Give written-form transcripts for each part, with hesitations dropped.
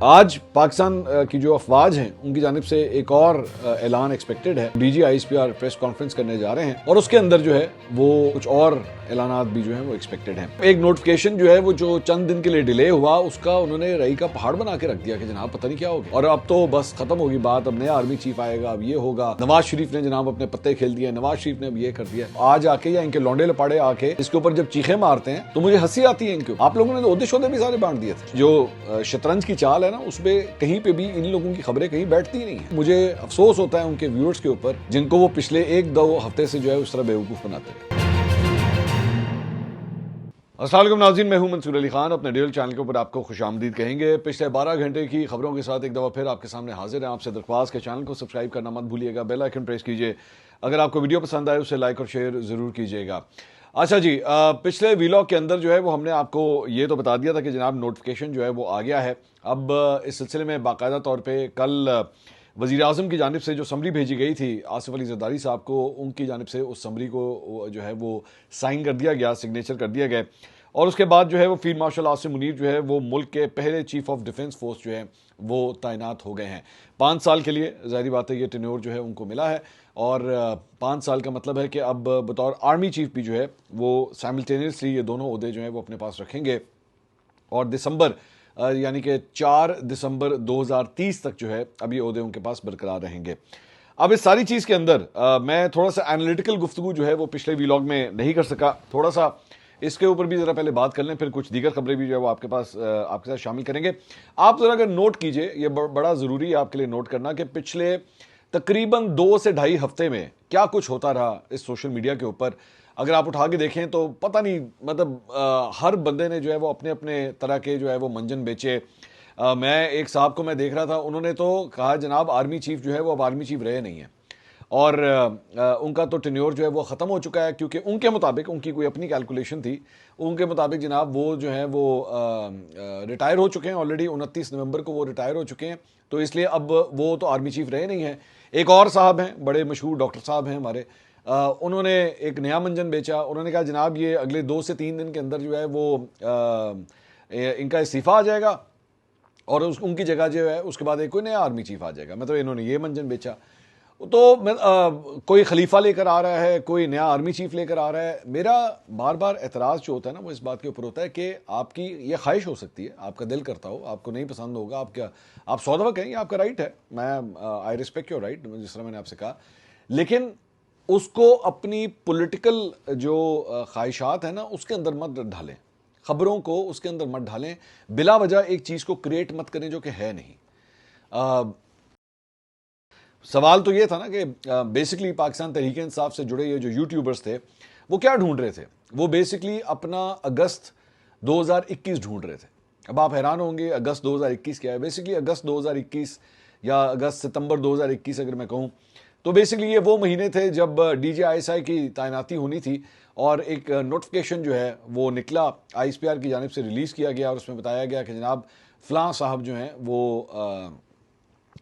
आज पाकिस्तान की जो अफवाज हैं उनकी जानिब से एक और ऐलान एक्सपेक्टेड है। डीजी आईएसपीआर प्रेस कॉन्फ्रेंस करने जा रहे हैं और उसके अंदर जो है वो कुछ और ऐलानात भी जो है वो एक्सपेक्टेड हैं। एक नोटिफिकेशन जो है वो जो चंद दिन के लिए डिले हुआ उसका उन्होंने रई का पहाड़ बना के रख दिया कि जनाब पता नहीं क्या होगा और अब तो बस खत्म होगी बात, अब नया आर्मी चीफ आएगा, अब ये होगा। नवाज शरीफ ने जनाब अपने पत्ते खेल दिए, नवाज शरीफ ने अब ये कर दिया। आज आके या इनके लौंडे लपाड़े आके इसके ऊपर जब चीखे मारते हैं तो मुझे हंसी आती है इनके। आप लोगों ने तो ओहदे शोदे भी सारे बांट दिए थे। जो शतरंज की चाल है ना उसमें कहीं पे भी इन लोगों की खबरें कहीं बैठती नहीं है। मुझे अफसोस होता है उनके व्यूअर्स के ऊपर जिनको वो पिछले 1-2 हफ्ते से जो है उस तरह बेवकूफ बनाते हैं। अस्सलाम वालेकुम नाज़रीन, मैं हूं मंसूर अली खान। अपने डेल चैनल के ऊपर आपको खुशामदीद कहेंगे। पिछले 12 घंटे की खबरों के साथ एक दफ़ा फिर आपके सामने हाजिर है। आपसे दरख्वास्त के चैनल को सब्सक्राइब करना मत भूलिएगा, बेल आइकन प्रेस कीजिए। अगर आपको वीडियो पसंद आए उसे लाइक और शेयर ज़रूर कीजिएगा। अच्छा जी, पिछले वीलॉग के अंदर जो है वो हमने आपको ये तो बता दिया था कि जनाब नोटिफिकेशन जो है वो आ गया है। अब इस सिलसिले में बाकायदा तौर पर कल वज़ीर आज़म की जानिब से जो समरी भेजी गई थी आसिफ अली ज़रदारी साहब को, उनकी जानिब से उस समरी को जो है वो साइन कर दिया गया, सिग्नेचर कर दिया गया और उसके बाद जो है वो फील्ड मार्शल आसिम मुनीर जो है वो मुल्क के पहले चीफ ऑफ डिफेंस फोर्स जो है वो तैनात हो गए हैं 5 साल के लिए। ज़ाहिर बात है ये टेन्योर जो है उनको मिला है और 5 साल का मतलब है कि अब बतौर आर्मी चीफ भी जो है वो साइमल्टेनियसली ये दोनों ओहदे जो है वो अपने पास रखेंगे और दिसंबर यानी कि 4 दिसंबर 2030 तक जो है अब ये ओहदे उनके पास बरकरार रहेंगे। अब इस सारी चीज़ के अंदर मैं थोड़ा सा एनालिटिकल गुफ्तगू जो है वो पिछले व्लॉग में नहीं कर सका, थोड़ा सा इसके ऊपर भी ज़रा पहले बात कर लें, फिर कुछ दीगर खबरें भी जो है वो आपके पास आपके साथ शामिल करेंगे। आप ज़रा अगर नोट कीजिए, ये बड़ा ज़रूरी है आपके लिए नोट करना कि पिछले तकरीबन 2 से ढाई हफ्ते में क्या कुछ होता रहा इस सोशल मीडिया के ऊपर। अगर आप उठा के देखें तो पता नहीं, मतलब हर बंदे ने जो है वो अपने अपने तरह के जो है वो मंजन बेचे। मैं एक साहब को मैं देख रहा था, उन्होंने तो कहा जनाब आर्मी चीफ जो है वो अब आर्मी चीफ रहे नहीं है और उनका तो टेन्योर जो है वो ख़त्म हो चुका है क्योंकि उनके मुताबिक, उनकी कोई अपनी कैलकुलेशन थी, उनके मुताबिक जनाब वो जो है वो रिटायर हो चुके हैं ऑलरेडी। 29 नवंबर को वो रिटायर हो चुके हैं, तो इसलिए अब वो तो आर्मी चीफ रहे नहीं हैं। एक और साहब हैं, बड़े मशहूर डॉक्टर साहब हैं हमारे, उन्होंने एक नया मंजन बेचा। उन्होंने कहा जनाब ये अगले 2 से 3 दिन के अंदर जो है वो इनका इस्तीफ़ा आ जाएगा और उनकी जगह जो है उसके बाद एक कोई नया आर्मी चीफ आ जाएगा। मतलब इन्होंने ये मंजन बेचा। तो कोई खलीफा लेकर आ रहा है, कोई नया आर्मी चीफ लेकर आ रहा है। मेरा बार बार एतराज़ जो होता है ना वो इस बात के ऊपर होता है कि आपकी ये ख्वाहिश हो सकती है, आपका दिल करता हो, आपको नहीं पसंद होगा, आप सौ दफ़ा कहें, ये आपका राइट है, मैं आई रिस्पेक्ट योर राइट, जिस तरह मैंने आपसे कहा, लेकिन उसको अपनी पॉलिटिकल जो ख्वाहिशात है ना उसके अंदर मत ढालें, खबरों को उसके अंदर मत ढालें, बिला वजह एक चीज़ को क्रिएट मत करें जो कि है नहीं। सवाल तो ये था ना कि बेसिकली पाकिस्तान तहरीक-ए-इंसाफ से जुड़े ये जो यूट्यूबर्स थे वो क्या ढूंढ रहे थे, वो बेसिकली अपना अगस्त 2021 ढूंढ रहे थे। अब आप हैरान होंगे अगस्त 2021 क्या है। बेसिकली अगस्त 2021 या अगस्त सितंबर 2021 अगर मैं कहूँ तो बेसिकली ये वो महीने थे जब DGISI की तैनाती होनी थी और एक नोटिफिकेशन जो है वो निकला, ISPR की जानिब से रिलीज़ किया गया और उसमें बताया गया कि जनाब फ़लाँ साहब जो हैं वो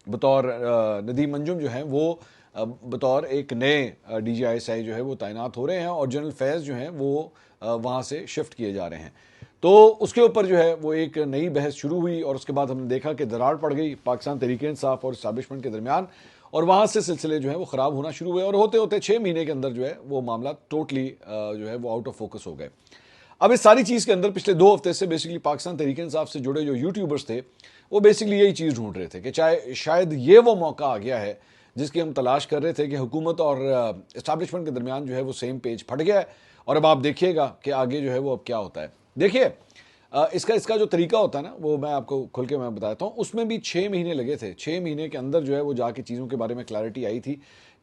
बतौर नदीम अंजुम जो हैं वो बतौर एक नए DGISI जो है वो तैनात हो रहे हैं और जनरल फैज़ जो हैं वो वहाँ से शिफ्ट किए जा रहे हैं। तो उसके ऊपर जो है वो एक नई बहस शुरू हुई और उसके बाद हमने देखा कि दरार पड़ गई पाकिस्तान तहरीक-ए-इंसाफ और इस्टेब्लिशमेंट के दरमियान और वहाँ से सिलसिले जो है वो ख़राब होना शुरू हुए और होते होते 6 महीने के अंदर जो है वो मामला टोटली जो है वो आउट ऑफ फोकस हो गए। अब इस सारी चीज़ के अंदर पिछले 2 हफ्ते से बेसिकली पाकिस्तान तहरीक-ए-इंसाफ से जुड़े जो यूट्यूबर्स थे वो बेसिकली यही चीज़ ढूंढ रहे थे कि चाहे शायद ये वो मौका आ गया है जिसकी हम तलाश कर रहे थे कि हुकूमत और इस्टेब्लिशमेंट के दरमियान जो है वो सेम पेज फट गया है और अब आप देखिएगा कि आगे जो है वो अब क्या होता है। देखिए इसका जो तरीका होता है ना वो मैं आपको खुल के मैं बताता हूँ। उसमें भी 6 महीने लगे थे। 6 महीने के अंदर जो है वो जाके चीज़ों के बारे में क्लैरिटी आई थी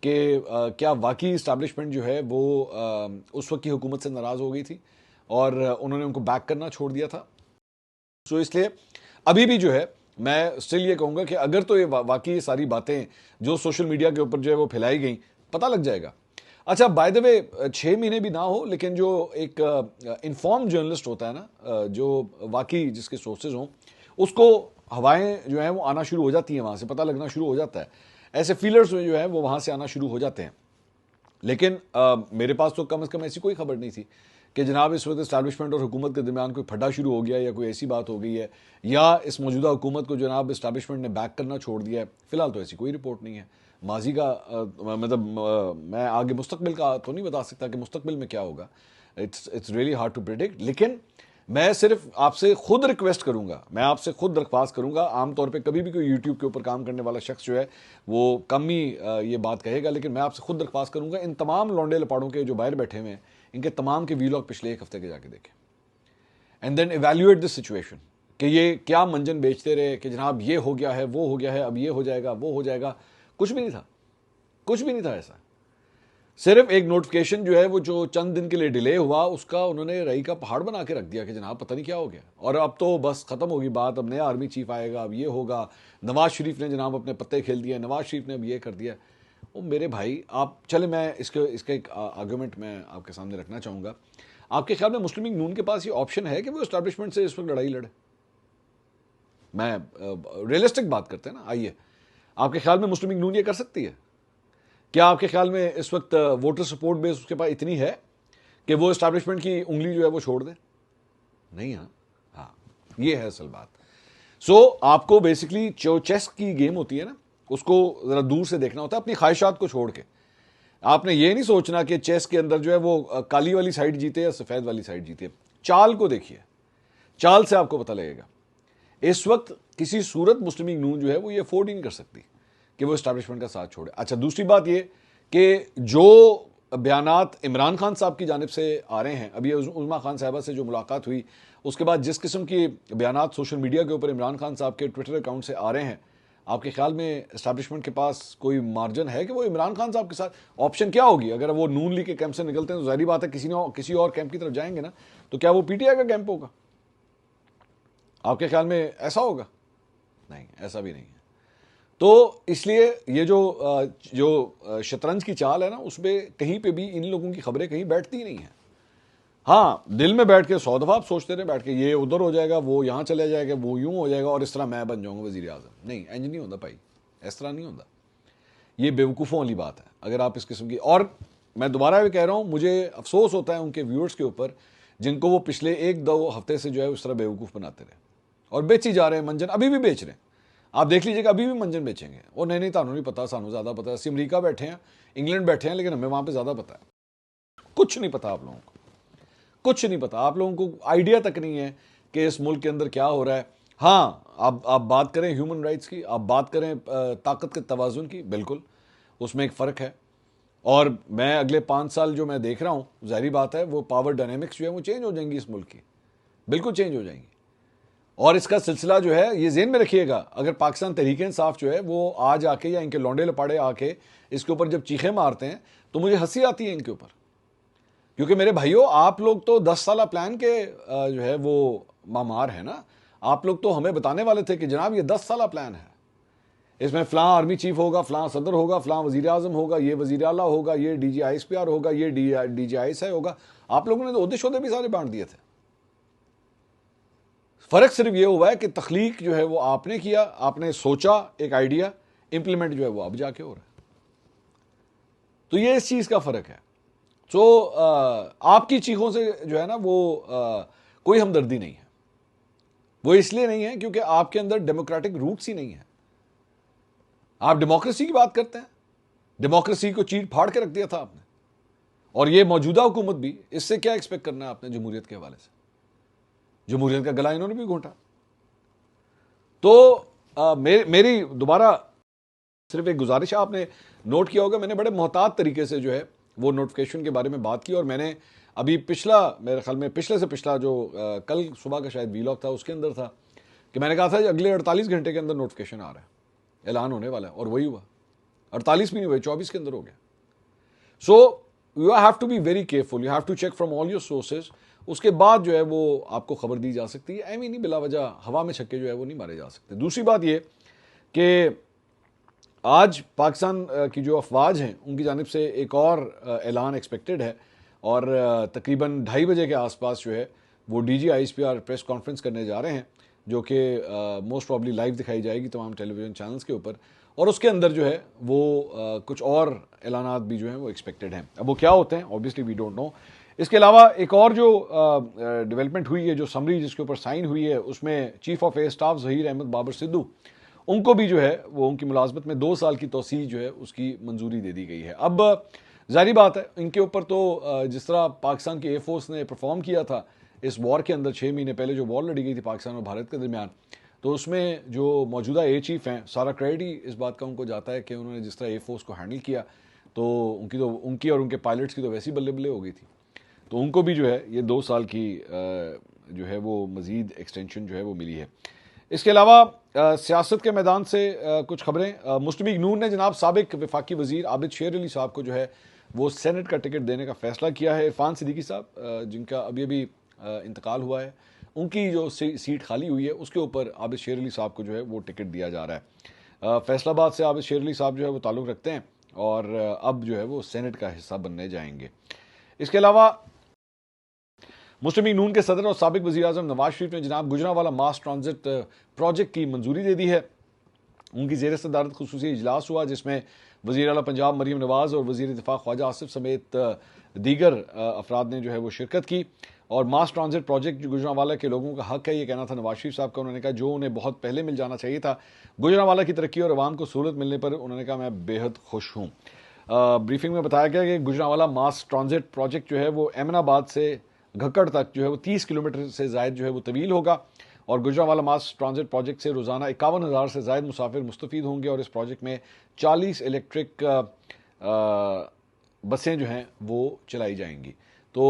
कि क्या वाकई इस्टेब्लिशमेंट जो है वो उस वक्त की हुकूमत से नाराज़ हो गई थी और उन्होंने उनको बैक करना छोड़ दिया था। सो इसलिए अभी भी जो है मैं स्टिल ये कहूँगा कि अगर तो ये वाकई ये सारी बातें जो सोशल मीडिया के ऊपर जो है वो फैलाई गई पता लग जाएगा। अच्छा, बाय द वे 6 महीने भी ना हो लेकिन जो एक इन्फॉर्म जर्नलिस्ट होता है ना, जो वाकई जिसके सोर्सेज हों, उसको हवाएं जो हैं वो आना शुरू हो जाती हैं, वहाँ से पता लगना शुरू हो जाता है। ऐसे फीलर्स जो है वो वहाँ से आना शुरू हो जाते हैं। लेकिन मेरे पास तो कम से कम ऐसी कोई खबर नहीं थी कि जनाब इस वक्त इस्टेब्लिशमेंट और हुकूमत के दरमियान कोई फड्डा शुरू हो गया या कोई ऐसी बात हो गई है या इस मौजूदा हुकूमत को जनाब इस्टेब्लिशमेंट ने बैक करना छोड़ दिया है। फिलहाल तो ऐसी कोई रिपोर्ट नहीं है। माजी का मैं आगे मुस्तकबिल का तो नहीं बता सकता कि मुस्तकबिल में क्या होगा। It's really hard to predict. लेकिन मैं सिर्फ आपसे खुद रिक्वेस्ट करूंगा, मैं आपसे खुद दरख्वास्त करूंगा। आमतौर पे कभी भी कोई यूट्यूब के ऊपर काम करने वाला शख्स जो है वो कम ही ये बात कहेगा, लेकिन मैं आपसे खुद दरख्वास्त करूंगा इन तमाम लौंडे लपाड़ों के जो बाहर बैठे हुए हैं, इनके तमाम के वीलॉग पिछले एक हफ्ते के जाके देखें and then evaluate this situation कि ये क्या मंजन बेचते रहे कि जनाब ये हो गया है, वो हो गया है, अब ये हो जाएगा, वो हो जाएगा। कुछ भी नहीं था, कुछ भी नहीं था ऐसा। सिर्फ एक नोटिफिकेशन जो है वो जो चंद दिन के लिए डिले हुआ, उसका उन्होंने रई का पहाड़ बना के रख दिया कि जनाब पता नहीं क्या हो गया और अब तो बस खत्म होगी बात, अब नया आर्मी चीफ आएगा, अब ये होगा। नवाज शरीफ ने जनाब अपने पत्ते खेल दिए, नवाज शरीफ ने अब ये कर दिया। वो मेरे भाई, आप चले, मैं इसका एक आर्गूमेंट मैं आपके सामने रखना चाहूँगा। आपके ख्याल में मुस्लिम लीग नून के पास ये ऑप्शन है कि वो एस्टैब्लिशमेंट से इस वक्त लड़ाई लड़े? मैं रियलिस्टिक बात करते हैं ना, आइए, आपके ख्याल में मुस्लिम लीग नून ये कर सकती है? क्या आपके ख्याल में इस वक्त वोटर सपोर्ट बेस उसके पास इतनी है कि वो एस्टैब्लिशमेंट की उंगली जो है वो छोड़ दे? नहीं। हाँ, ये है असल बात। सो आपको बेसिकली जो चेस की गेम होती है ना, उसको जरा दूर से देखना होता है, अपनी ख्वाहिशात को छोड़ के। आपने ये नहीं सोचना कि चेस के अंदर जो है वो काली वाली साइड जीते या सफेद वाली साइड जीते। चाल को देखिए, चाल से आपको पता लगेगा। इस वक्त किसी सूरत मुस्लिम लीग नून जो है वो ये अफोर्ड ही नहीं कर सकती कि वो एस्टैब्लिशमेंट का साथ छोड़े। अच्छा, दूसरी बात ये कि जो बयानात इमरान खान साहब की जानिब से आ रहे हैं, अभी उज़मा खान साहबा से जो मुलाकात हुई उसके बाद जिस किस्म की बयानात सोशल मीडिया के ऊपर इमरान खान साहब के ट्विटर अकाउंट से आ रहे हैं, आपके ख्याल में एस्टैब्लिशमेंट के पास कोई मार्जिन है कि वो इमरान खान साहब के साथ? ऑप्शन क्या होगी? अगर वो नून लीग के कैंप से निकलते हैं तो जाहिर बात है किसी और कैंप की तरफ जाएंगे ना, तो क्या वो पीटीआई का कैंप होगा? आपके ख्याल में ऐसा होगा? नहीं, ऐसा भी नहीं है। तो इसलिए ये जो शतरंज की चाल है ना, उसमें कहीं पे भी इन लोगों की खबरें कहीं बैठती नहीं है। हाँ, दिल में बैठ के 100 दफ़ा आप सोचते रहे बैठ के, ये उधर हो जाएगा, वो यहाँ चला जाएगा, वो यूं हो जाएगा और इस तरह मैं बन जाऊंगा वजीर आज़म। नहीं, इंज नहीं होता भाई, इस तरह नहीं होता। ये बेवकूफ़ों वाली बात है अगर आप इस किस्म की। और मैं दोबारा भी कह रहा हूँ, मुझे अफसोस होता है उनके व्यूअर्स के ऊपर जिनको वो पिछले 1-2 हफ्ते से जो है उस तरह बेवकूफ़ बनाते रहे और बेची जा रहे हैं मंजन, अभी भी बेच रहे हैं। आप देख लीजिएगा, अभी भी मंजन बेचेंगे। और नहीं, तानू नहीं पता, सानू ज़्यादा पता है। अमरीका बैठे हैं, इंग्लैंड बैठे हैं, लेकिन हमें वहाँ पे ज़्यादा पता है। कुछ नहीं पता आप लोगों को, कुछ नहीं पता आप लोगों को, आइडिया तक नहीं है कि इस मुल्क के अंदर क्या हो रहा है। हाँ, आप बात करें ह्यूमन राइट्स की, आप बात करें ताकत के तवाज़ुन की, बिल्कुल उसमें एक फ़र्क है। और मैं अगले 5 साल जो मैं देख रहा हूँ, ज़ाहिर बात है वो पावर डायनेमिक्स जो है वो चेंज हो जाएंगी इस मुल्क की, बिल्कुल चेंज हो जाएंगी। और इसका सिलसिला जो है ये ज़हन में रखिएगा, अगर पाकिस्तान तहरीक इंसाफ जो है वो आज आके या इनके लौंडे लपाड़े आके इसके ऊपर जब चीखें मारते हैं तो मुझे हंसी आती है इनके ऊपर। क्योंकि मेरे भाइयों, आप लोग तो 10 साल प्लान के जो है वो मामार है ना। आप लोग तो हमें बताने वाले थे कि जनाब ये 10 साल प्लान है, इसमें फ़लाँ आर्मी चीफ होगा, फ़लाँ सदर होगा, फ़लाँ वज़ीर आज़म होगा, ये वज़ीर आला होगा, ये DGISPR होगा, ये DGISI होगा। आप लोगों ने तो ओहदे शोदे भी सारे बांट दिए थे। फ़र्क सिर्फ ये हुआ है कि तख्लीक जो है वो आपने किया, आपने सोचा एक आइडिया, इंप्लीमेंट जो है वो अब जाके हो रहा है। तो ये इस चीज़ का फ़र्क है। तो आपकी चीखों से जो है ना वो कोई हमदर्दी नहीं है। वो इसलिए नहीं है क्योंकि आपके अंदर डेमोक्रेटिक रूट्स ही नहीं है। आप डेमोक्रेसी की बात करते हैं, डेमोक्रेसी को चीर फाड़ के रख दिया था आपने। और ये मौजूदा हुकूमत भी, इससे क्या एक्सपेक्ट करना है आपने जमहूरियत के हवाले से? जमहूरियत का गला इन्होंने भी घोंटा। तो मेरी दोबारा सिर्फ एक गुजारिश है, आपने नोट किया होगा मैंने बड़े मोहतात तरीके से जो है वो नोटिफिकेशन के बारे में बात की। और मैंने अभी पिछला, मेरे ख्याल में पिछले से पिछला जो कल सुबह का शायद वीलॉग था उसके अंदर था कि मैंने कहा था कि अगले 48 घंटे के अंदर नोटिफिकेशन आ रहा है, ऐलान होने वाला है। और वही हुआ, 48 भी नहीं हुए, 24 के अंदर हो गया। So you have to be very careful, you have to check from all your sources. उसके बाद जो है वो आपको खबर दी जा सकती है। ऐਵੇਂ नहीं बिला वजह हवा में छक्के जो है वो नहीं मारे जा सकते। दूसरी बात ये कि आज पाकिस्तान की जो अफवाज हैं उनकी जानिब से एक और ऐलान एक्सपेक्टेड है और तकरीबन 2:30 बजे के आसपास जो है वो DGISPR प्रेस कॉन्फ्रेंस करने जा रहे हैं, जो कि मोस्ट प्रॉब्ली लाइव दिखाई जाएगी तमाम टेलीविज़न चैनल्स के ऊपर। और उसके अंदर जो है वो कुछ और ऐलानात भी जो हैं वो एक्सपेक्टेड हैं। अब वो क्या होते हैं ऑब्वियसली वी डोंट नो। इसके अलावा एक और जो डेवलपमेंट हुई है, जो समरी जिसके ऊपर साइन हुई है, उसमें chief of air staff Zaheer Ahmed Babar Sidhu, उनको भी जो है वो उनकी मुलाजमत में 2 साल की तोसी जो है उसकी मंजूरी दे दी गई है। अब जाहिर बात है इनके ऊपर तो जिस तरह पाकिस्तान की एयरफोर्स ने परफॉर्म किया था इस वॉर के अंदर, 6 महीने पहले जो वॉर लड़ी गई थी पाकिस्तान और भारत के दरमियान, तो उसमें जो मौजूदा एयर चीफ हैं, सारा क्रेडिट ही इस बात का उनको जाता है कि उन्होंने जिस तरह एयरफोर्स को हैंडल किया, तो उनकी और उनके पायलट्स की तो वैसी बल्ले बल्ले हो गई थी। तो उनको भी जो है ये 2 साल की जो है वो मज़ीद एक्सटेंशन जो है वो मिली है। इसके अलावा सियासत के मैदान से कुछ खबरें। मुस्लिम लीग नून ने जनाब साबिक वफाकी वजीर आबिद शेर अली साहब को जो है वो सेनेट का टिकट देने का फैसला किया है। इरफान सिद्दीकी साहब जिनका अभी अभी इंतकाल हुआ है, उनकी जो सीट खाली हुई है उसके ऊपर आबिद शेर अली साहब को जो है वो टिकट दिया जा रहा है। फैसलाबाद से आबिद शेर अली साहब जो है वो ताल्लुक़ रखते हैं और अब जो है वो सेनेट का हिस्सा बनने जाएंगे। इसके अलावा मुस्लिम लीग नून के सदर और साबिक वज़ीर आज़म नवाज शरीफ ने जनाब गुजरांवाला मास ट्रांजिट प्रोजेक्ट की मंजूरी दे दी है। उनकी ज़ेर सदारत खुसूसी इजलास हुआ जिसमें वज़ीर आला पंजाब मरीम नवाज और वज़ीर दिफा ख्वाजा आसिफ समेत दीगर अफराद ने जो है वो शिरकत की। और मास ट्रांजिट प्रोजेक्ट गुजरांवाला के लोगों का हक है, ये कहना था नवाज शरीफ साहब का। उन्होंने कहा जो उन्हें बहुत पहले मिल जाना चाहिए था। गुजरांवाला की तरक्की और आवाम को सहूलत मिलने पर उन्होंने कहा मैं बेहद खुश हूँ। ब्रीफिंग में बताया गया कि गुजरांवाला मास ट्रांजिट प्रोजेक्ट जो है वो एमनाबाद से घक्कड़ तक जो है वो 30 किलोमीटर से ज़ायद जो है वो तवील होगा और गुजरांवाला मास ट्रांजिट प्रोजेक्ट से रोज़ाना 51,000 से ज़ायद मुसाफिर मुस्तफ़ीद होंगे और इस प्रोजेक्ट में 40 इलेक्ट्रिक बसें जो हैं वो चलाई जाएंगी। तो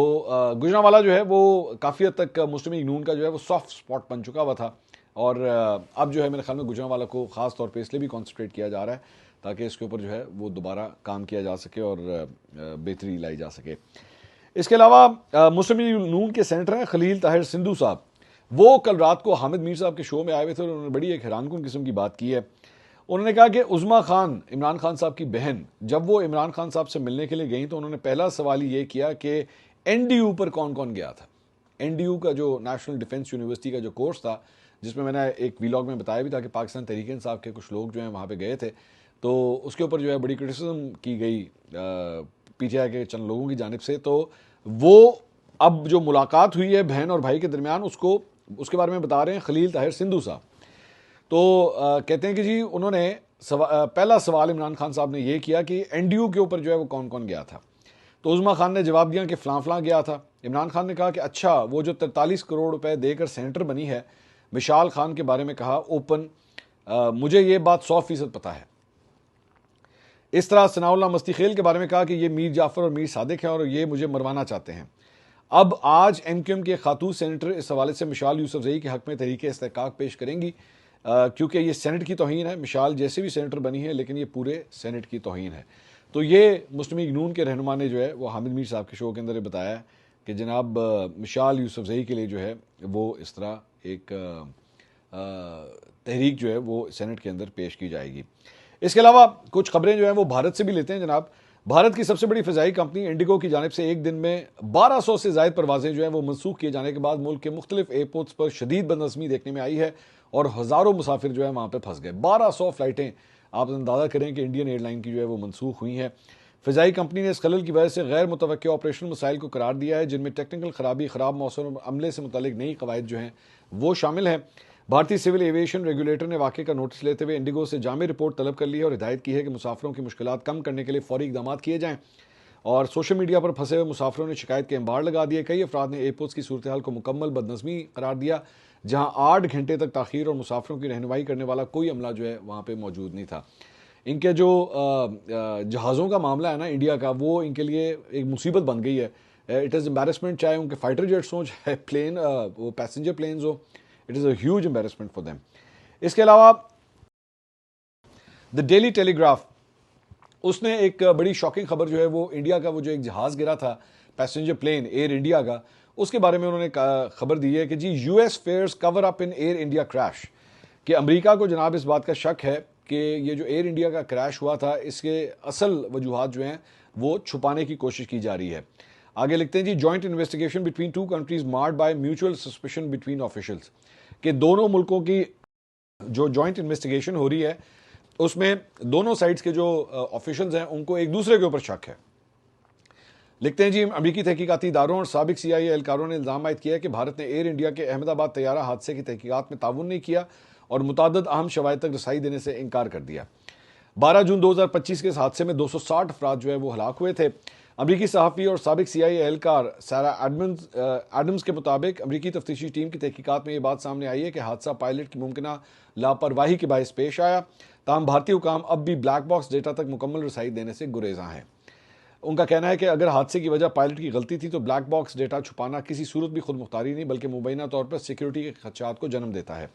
गुजरांवाला जो है वो काफ़ी हद तक मुस्लिम लीग नून का जो है वो सॉफ्ट स्पॉट बन चुका हुआ था और अब जो है मेरे ख्याल में गुजरांवाला को ख़ास तौर पर इसलिए भी कॉन्सनट्रेट किया जा रहा है ताकि इसके ऊपर जो है वो दोबारा काम किया जा सके और बेहतरी लाई जा सके। इसके अलावा मुस्लिम लीग नून के सेनेटर हैं खलील ताहिर सिंधु साहब, वो कल रात को हामिद मीर साहब के शो में आए हुए थे और उन्होंने बड़ी एक हैरानकुन किस्म की बात की है। उन्होंने कहा कि उज़मा खान, इमरान खान साहब की बहन, जब वो इमरान खान साहब से मिलने के लिए गई तो उन्होंने पहला सवाल ये किया कि NDU पर कौन कौन गया था। NDU का जो नेशनल डिफेंस यूनिवर्सिटी का जो कोर्स था, जिसमें मैंने एक वीलॉग में बताया भी था कि पाकिस्तान तहरीक इंसाफ के कुछ लोग जो हैं वहाँ पर गए थे, तो उसके ऊपर जो है बड़ी क्रिटिसिज्म की गई PTI के चंद लोगों की जानिब से। तो वो अब जो मुलाकात हुई है बहन और भाई के दरमियान, उसके बारे में बता रहे हैं खलील ताहिर सिंधु साहब। तो कहते हैं कि जी उन्होंने पहला सवाल इमरान खान साहब ने ये किया कि NDU के ऊपर जो है वो कौन कौन गया था। तो उज़मा खान ने जवाब दिया कि फ़लाँ फ़लाँ गया था। इमरान खान ने कहा कि अच्छा, वो जो 43 करोड़ रुपए देकर सेनेटर बनी है मिशाल खान के बारे में कहा ओपन, मुझे ये बात 100% पता है। इस तरह सनाउल्लाह मस्तीखेल के बारे में कहा कि ये मीर जाफ़र और मीर सादिक हैं और ये मुझे मरवाना चाहते हैं। अब आज MQM के खातून सेनेटर इस हवाले से मिशाल यूसुफजई के हक में तहरीक इस्तेहकाक पेश करेंगी क्योंकि ये सेनेट की तौहीन है। मिशाल जैसे भी सेनेटर बनी है लेकिन ये पूरे सेनेट की तौहीन है। तो ये मुस्लिम लीग नून के रहनुमा ने जो है वो हामिद मीर साहब के शो के अंदर बताया कि जनाब मिशाल यूसुफजई के लिए जो है वो इस तरह एक तहरीक जो है वो सेनेट के अंदर पेश की जाएगी। इसके अलावा कुछ खबरें जो हैं वो भारत से भी लेते हैं जनाब। भारत की सबसे बड़ी फ़िज़ाई कंपनी इंडिगो की जानिब से एक दिन में 1200 से ज़ायद परवाज़ें जो हैं वो मनसूख किए जाने के बाद मुल्क के मुख्तलिफ एयरपोर्ट्स पर शदीद बदनज़मी देखने में आई है और हज़ारों मुसाफिर जो है वहाँ पर फंस गए। 1200 फ़्लाइटें आप अंदाज़ा करें कि इंडियन एयरलाइन की जो है वो मनसूख हुई हैं। फ़िज़ाई कंपनी ने इस खलल की वजह से गैर मुतवक्किया ऑपरेशनल मसाइल को करार दिया है, जिनमें टेक्निकल ख़राबी, ख़राब मौसम और अमले से मुतल्लिक़ नई कवायद जो हैं वो शामिल हैं। भारतीय सिविल एविएशन रेगुलेटर ने वाक़े का नोटिस लेते हुए इंडिगो से जामे रिपोर्ट तलब कर ली है और हिदायत की है कि मुसाफिरों की मुश्किलात कम करने के लिए फौरी इक़दाम किए जाएँ। और सोशल मीडिया पर फंसे हुए मुसाफिरों ने शिकायत के अंबार लगा दिए। कई अफराद ने एयरपोर्ट्स की सूरत हाल को मुकम्मल बदनज़मी करार दिया, जहाँ 8 घंटे तक ताख़ीर और मुसाफिरों की रहनुमाई करने वाला कोई अमला जो है वहाँ पर मौजूद नहीं था। इनके जो जहाज़ों का मामला है ना इंडिया का, वो इनके लिए एक मुसीबत बन गई है। इट इज़ एम्बेरसमेंट, चाहे उनके फाइटर जेट्स हों, चाहे प्लेन वो पैसेंजर प्लेन्स हो, it is a huge embarrassment for them. इसके अलावा द डेली टेलीग्राफ, उसने एक बड़ी शॉकिंग खबर जो है वो इंडिया का वो जो एक जहाज़ गिरा था पैसेंजर प्लेन एयर इंडिया का, उसके बारे में उन्होंने खबर दी है कि जी US fears cover up in Air India crash, कि अमेरिका को जनाब इस बात का शक है कि ये जो एयर इंडिया का क्रैश हुआ था इसके असल वजूहात जो हैं वो छुपाने की कोशिश की जा रही है। आगे लिखते हैं जी, joint investigation between two countries marred by mutual suspicion between officials, कि दोनों मुल्कों की जो जॉइंट इन्वेस्टिगेशन हो रही है उसमें दोनों साइड्स के जो ऑफिशियल्स हैं उनको एक दूसरे के ऊपर शक है। लिखते हैं जी, अमरीकी तहकीकाती इदारों और साबिक CIA एहलकारों ने इल्ज़ाम आयद किया है कि भारत ने एयर इंडिया के अहमदाबाद तैयारा हादसे की तहकीकात में ताउन नहीं किया और मुताद्दद अहम शवाहिद तक रसाई देने से इनकार कर दिया। 12 जून 2025 के इस हादसे में 260 अफराद जो है वो हलाक हुए थे। अमरीकी सहाफ़ी और साबिक CIA एहलकार सारा एडम्स के मुताबिक अमरीकी तफ्तीशी टीम की तहकीकात में ये बात सामने आई है कि हादसा पायलट की मुमकिना लापरवाही के बायस पेश आया। ताहम भारतीय हुकाम अब भी ब्लैक बॉक्स डेटा तक मुकम्मल रसाई देने से गुरेज़ां हैं। उनका कहना है कि अगर हादसे की वजह पायलट की गलती थी तो ब्लैक बॉक्स डेटा छुपाना किसी सूरत भी खुद मुख्तारी नहीं बल्कि मुबैना तौर पर सिक्योरिटी के खदशात को जन्म देता है।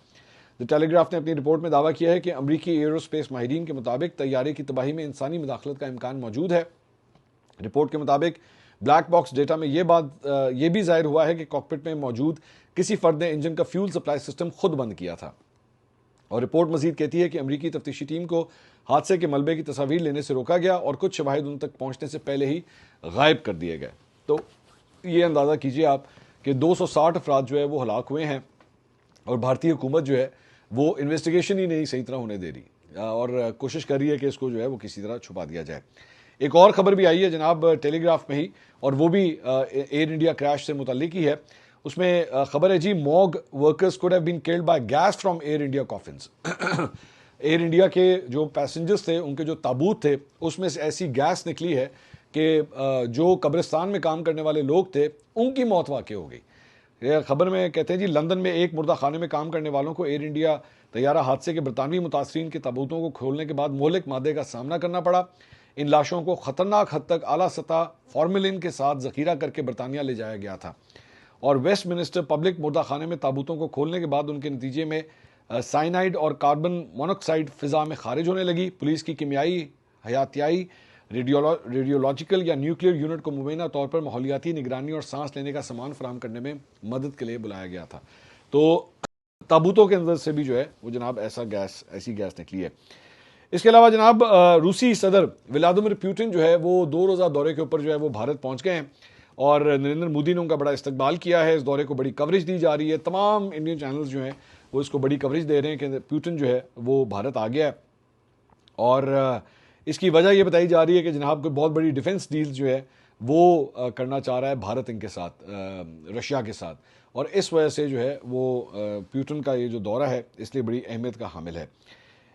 द टेलीग्राफ ने अपनी रिपोर्ट में दावा किया है कि अमरीकी एयरोस्पेस माहिरीन के मुताबिक तैयारे की तबाही में इंसानी मुदाखलत का इम्कान मौजूद है। रिपोर्ट के मुताबिक ब्लैक बॉक्स डेटा में यह भी जाहिर हुआ है कि कॉकपिट में मौजूद किसी फर्द ने इंजन का फ्यूल सप्लाई सिस्टम खुद बंद किया था। और रिपोर्ट मजीद कहती है कि अमरीकी तफ्तीशी टीम को हादसे के मलबे की तस्वीर लेने से रोका गया और कुछ शवाहिद उन तक पहुंचने से पहले ही गायब कर दिए गए। तो ये अंदाज़ा कीजिए आप कि 260 अफराद जो है वो हलाक हुए हैं और भारतीय हुकूमत जो है वो इन्वेस्टिगेशन ही नहीं सही तरह होने दे रही और कोशिश कर रही है कि इसको जो है वो किसी तरह छुपा दिया जाए। एक और खबर भी आई है जनाब टेलीग्राफ में ही, और वो भी एयर इंडिया क्रैश से मुतल्लिक ही है। उसमें खबर है जी, morgue workers could have been killed by gas from Air India coffins. Air India के जो पैसेंजर्स थे, उनके जो ताबूत थे, उसमें से ऐसी गैस निकली है कि जो कब्रिस्तान में काम करने वाले लोग थे उनकी मौत वाक़ई हो गई। खबर में कहते हैं जी, लंदन में एक मुर्दा खाने में काम करने वालों को एयर इंडिया तैयारा हादसे के बरतानवी मुतासरीन के ताबूतों को खोलने के बाद मोहलिक मादे का सामना करना पड़ा। इन लाशों को खतरनाक हद तक आला सतह फॉर्मेलिन के साथ जखीरा करके बरतानिया ले जाया गया था और वेस्ट मिनिस्टर पब्लिक मुर्दा खाने में ताबूतों को खोलने के बाद उनके नतीजे में साइनाइड और कार्बन मोनोक्साइड फिजा में खारिज होने लगी। पुलिस की कीमियाई, हयातियाई, रेडियोलॉजिकल या न्यूक्लियर यूनिट को मुबैना तौर पर माहौलियाती निगरानी और सांस लेने का सामान फराहम करने में मदद के लिए बुलाया गया था। तो ताबूतों के अंदर से भी जो है वो जनाब ऐसी गैस निकली है। इसके अलावा जनाब रूसी सदर व्लादिमीर पुतिन जो है वो 2 रोज़ा दौरे के ऊपर जो है वो भारत पहुंच गए हैं और नरेंद्र मोदी ने उनका बड़ा इस्तकबाल किया है। इस दौरे को बड़ी कवरेज दी जा रही है। तमाम इंडियन चैनल्स जो हैं वो इसको बड़ी कवरेज दे रहे हैं कि पुतिन जो है वो भारत आ गया है और इसकी वजह ये बताई जा रही है कि जनाब कोई बहुत बड़ी डिफेंस डील जो है वो करना चाह रहा है भारत इनके साथ, रशिया के साथ, और इस वजह से जो है वो पुतिन का ये जो दौरा है इसलिए बड़ी अहमियत का हामिल है।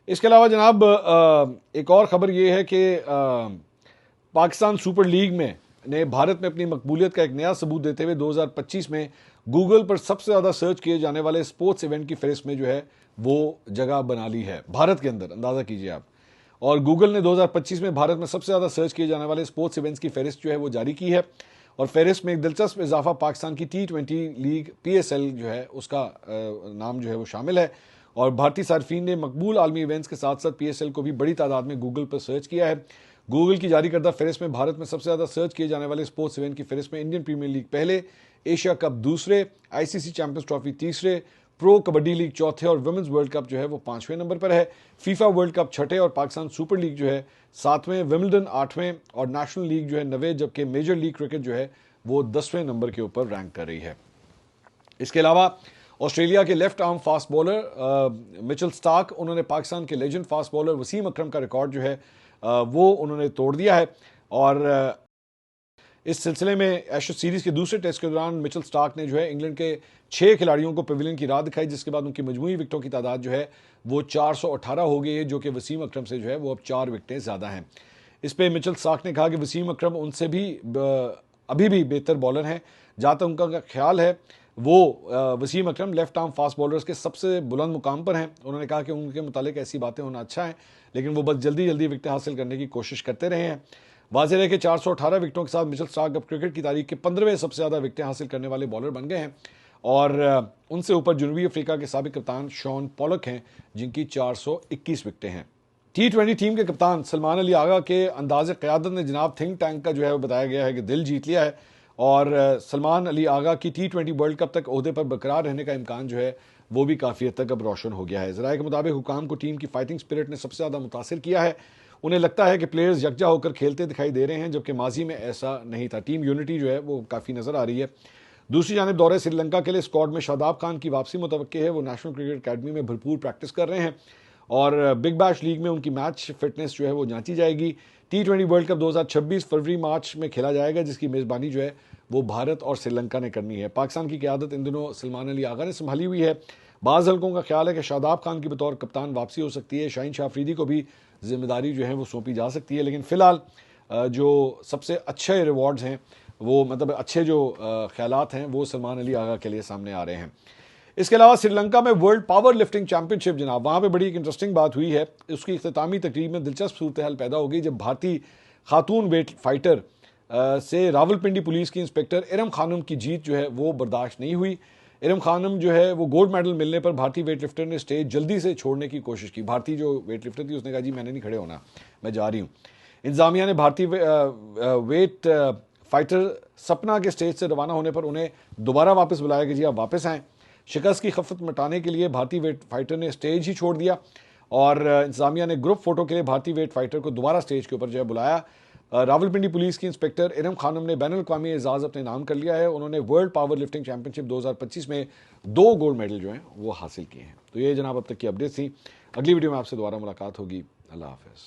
इसके अलावा जनाब एक और ख़बर ये है कि पाकिस्तान सुपर लीग में ने भारत में अपनी मकबूलियत का एक नया सबूत देते हुए 2025 में गूगल पर सबसे ज़्यादा सर्च किए जाने वाले स्पोर्ट्स इवेंट की फहरिस्त में जो है वो जगह बना ली है भारत के अंदर। अंदाज़ा कीजिए आप। और गूगल ने 2025 में भारत में सबसे ज़्यादा सर्च किए जाने वाले स्पोर्ट्स इवेंट्स की फहरिस्त जो है वो जारी की है और फहरिस्त में एक दिलचस्प इजाफा पाकिस्तान की T20 लीग PSL जो है उसका नाम जो है वो शामिल है और भारतीय सार्फिन ने मकबूल आलमी इवेंट्स के साथ साथ PSL को भी बड़ी तादाद में गूगल पर सर्च किया है। गूगल की जारी करदा फहरिस्त में भारत में सबसे ज़्यादा सर्च किए जाने वाले स्पोर्ट्स इवेंट की फहरिस्त में इंडियन प्रीमियर लीग पहले, एशिया कप दूसरे, ICC चैंपियंस ट्रॉफी तीसरे, प्रो कबड्डी लीग चौथे और वुमेन्स वर्ल्ड कप जो है वो 5वें नंबर पर है। फीफा वर्ल्ड कप छठे और पाकिस्तान सुपर लीग जो है 7वें, विम्बलडन 8वें और नेशनल लीग जो है 9वें, जबकि मेजर लीग क्रिकेट जो है वो 10वें नंबर के ऊपर रैंक कर रही है। इसके अलावा ऑस्ट्रेलिया के left arm fast bowler Mitchell Starc, उन्होंने पाकिस्तान के लेजेंड फास्ट बॉलर वसीम अकरम का रिकॉर्ड जो है वो उन्होंने तोड़ दिया है और इस सिलसिले में एशेज सीरीज के दूसरे टेस्ट के दौरान मिचेल स्टार्क ने जो है इंग्लैंड के 6 खिलाड़ियों को पेविलियन की राह दिखाई, जिसके बाद उनकी मजमूई विकेटों की तादाद जो है वो 418 हो गई है, जो कि वसीम अकरम से जो है वो अब 4 विकेटें ज़्यादा हैं। इस पर मिचेल स्टार्क ने कहा कि वसीम अकरम उनसे भी अभी भी बेहतर बॉलर हैं। जहाँ तक उनका ख्याल है वो वसीम अकरम लेफ्ट आर्म फास्ट बॉलर्स के सबसे बुलंद मुकाम पर हैं। उन्होंने कहा कि उनके मुतालिक ऐसी बातें होना अच्छा है, लेकिन वो बस जल्दी जल्दी विकेटें हासिल करने की कोशिश करते रहे हैं। वाज़ेह है कि 418 विकेटों के साथ मिचेल स्टार्क अब क्रिकेट की तारीख के 15वें सबसे ज़्यादा विकेटें हासिल करने वाले बॉलर बन गए हैं और उनसे ऊपर जनूबी अफ्रीका के साबिक कप्तान शॉन पॉलक हैं, जिनकी 421 विकेटें हैं। T20 टीम के कप्तान सलमान अली आगा के अंदाज़े क़यादत ने जनाब थिंक टैंक का जो है वो बताया गया है कि दिल जीत लिया है और सलमान अली आगा की T20 वर्ल्ड कप तक ओहदे पर बरकरार रहने का इम्कान जो है वो भी काफ़ी हद तक अब रोशन हो गया है। ज़राए के मुताबिक हुकाम को टीम की फाइटिंग स्पिरिट ने सबसे ज़्यादा मुतासिर किया है। उन्हें लगता है कि प्लेयर्स यकजा होकर खेलते दिखाई दे रहे हैं, जबकि माजी में ऐसा नहीं था। टीम यूनिटी जो है वो काफ़ी नज़र आ रही है। दूसरी जानिब दौरे श्रीलंका के लिए स्क्वाड में शादाब खान की वापसी मुतवक्के है। वो नेशनल क्रिकेट अकेडमी में भरपूर प्रैक्टिस कर रहे हैं और बिग बैश लीग में उनकी मैच फिटनेस जो है वो जांची जाएगी। T20 वर्ल्ड कप 2026 फरवरी मार्च में खेला जाएगा, जिसकी मेज़बानी जो है वो भारत और श्रीलंका ने करनी है। पाकिस्तान की क़यादत इन दिनों सलमान अली आगा ने संभाली हुई है। बाज़ हल्कों का ख्याल है कि शादाब खान की बतौर कप्तान वापसी हो सकती है। शाहीन शाह अफरीदी को भी जिम्मेदारी जो है वो सौंपी जा सकती है। लेकिन फ़िलहाल जो सबसे अच्छे रिवॉर्ड्स हैं वो मतलब अच्छे जो ख्यालात हैं वो सलमान अली आगा के लिए सामने आ रहे हैं। इसके अलावा श्रीलंका में वर्ल्ड पावर लिफ्टिंग चैंपियनशिप जनाब, वहाँ पे बड़ी एक इंटरेस्टिंग बात हुई है। उसकी इख्तितामी तकरीब में दिलचस्प सूरत हाल पैदा हो गई जब भारतीय खातून वेट फाइटर से रावलपिंडी पुलिस की इंस्पेक्टर इरम खानम की जीत जो है वो बर्दाश्त नहीं हुई। इरम खानम जो है वो गोल्ड मेडल मिलने पर भारतीय वेट लिफ्टर ने स्टेज जल्दी से छोड़ने की कोशिश की। भारतीय जो वेट लिफ्टर थी उसने कहा जी मैंने नहीं खड़े होना, मैं जा रही हूँ। इंतजामिया ने भारतीय वेट फाइटर सपना के स्टेज से रवाना होने पर उन्हें दोबारा वापस बुलाया कि जी आप वापस आएँ। शिकस्त की खफत मिटाने के लिए भारतीय वेट फाइटर ने स्टेज ही छोड़ दिया और इंतजामिया ने ग्रुप फोटो के लिए भारतीय वेट फाइटर को दोबारा स्टेज के ऊपर जो है बुलाया। रावलपिंडी पुलिस की इंस्पेक्टर इरम खानम ने बैनुल अक़वामी एजाज़ अपने नाम कर लिया है। उन्होंने वर्ल्ड पावर लिफ्टिंग चैंपियनशिप 2025 में 2 गोल्ड मेडल जो हैं वो हासिल किए हैं। तो ये जनाब अब तक की अपडेट थी। अगली वीडियो में आपसे दोबारा मुलाकात होगी। अल्लाह हाफ़िज़।